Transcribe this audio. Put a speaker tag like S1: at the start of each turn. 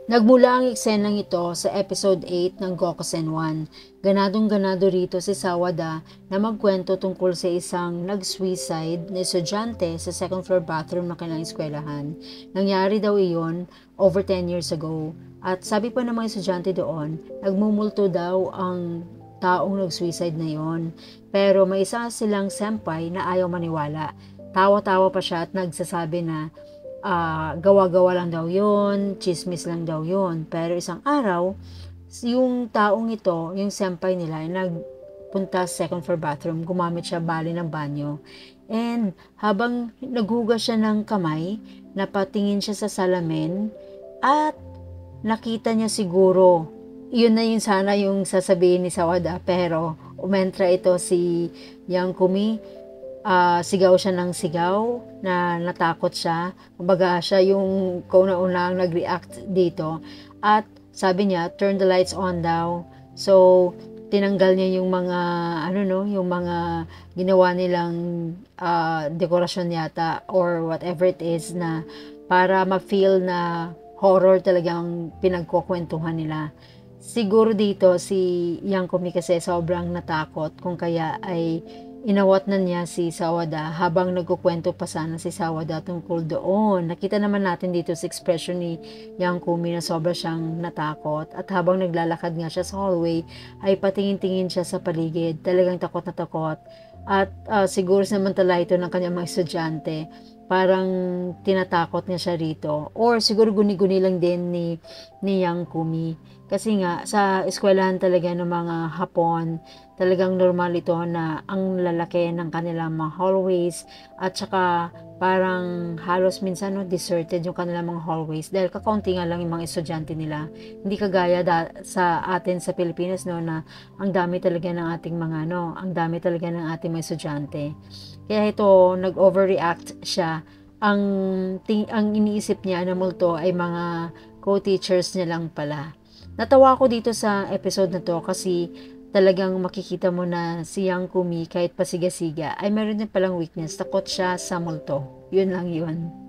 S1: Nagmula ang eksenang ito sa episode 8 ng Gokusen 1. Ganadong-ganado rito si Sawada na magkwento tungkol sa isang nag-suicide na estudyante sa second floor bathroom ng kanilang eskwelahan. Nangyari daw iyon over 10 years ago. At sabi pa ng mga estudyante doon, nagmumulto daw ang taong nag-suicide na yon. Pero may isa silang senpai na ayaw maniwala. Tawa-tawa pa siya at nagsasabi na gawa-gawa lang daw yun, chismis lang daw yun. Pero isang araw, yung taong ito, yung senpai nila, nagpunta sa second floor bathroom, gumamit siya bali ng banyo. And habang naghugas siya ng kamay, napatingin siya sa salamin at nakita niya siguro, yun na yun sana yung sasabihin ni Sawada, pero umentra ito si Yang Kumi. Sigaw siya ng sigaw na natakot siya. Kumbaga siya yung kauna-unang nag-react dito. At sabi niya, turn the lights on daw. So, tinanggal niya yung mga, yung mga ginawa nilang dekorasyon yata or whatever it is na para ma-feel na horror talagang pinagkukwentuhan nila. Siguro dito si Yang Kumi kasi sobrang natakot kung kaya ay inawat na niya si Sawada habang nagkukwento pa sana si Sawada tungkol doon. Nakita naman natin dito sa expression ni Yang Kumi na sobra siyang natakot at habang naglalakad nga siya sa hallway ay patingin-tingin siya sa paligid. Talagang takot na takot at siguro samantala ito ng kanyang mga estudyante. Parang tinatakot niya siya rito or siguro guni-guni lang din ni Yang Kumi. Kasi nga, sa eskwelahan talaga ng mga Hapon, talagang normal ito na ang lalaki ng kanilang mga hallways at saka parang halos minsan deserted yung kanilang mga hallways dahil kakaunti nga lang yung mga estudyante nila. Hindi kagaya sa atin sa Pilipinas na ang dami talaga ng ating mga ang dami talaga ng ating mga estudyante. Kaya ito, nag-overreact siya. Ang iniisip niya na multo ay mga co-teachers niya lang pala. Natawa ako dito sa episode na to kasi talagang makikita mo na si Yang Kumi kahit pasiga-siga ay meron din palang weakness. Takot siya sa multo. Yun lang yun.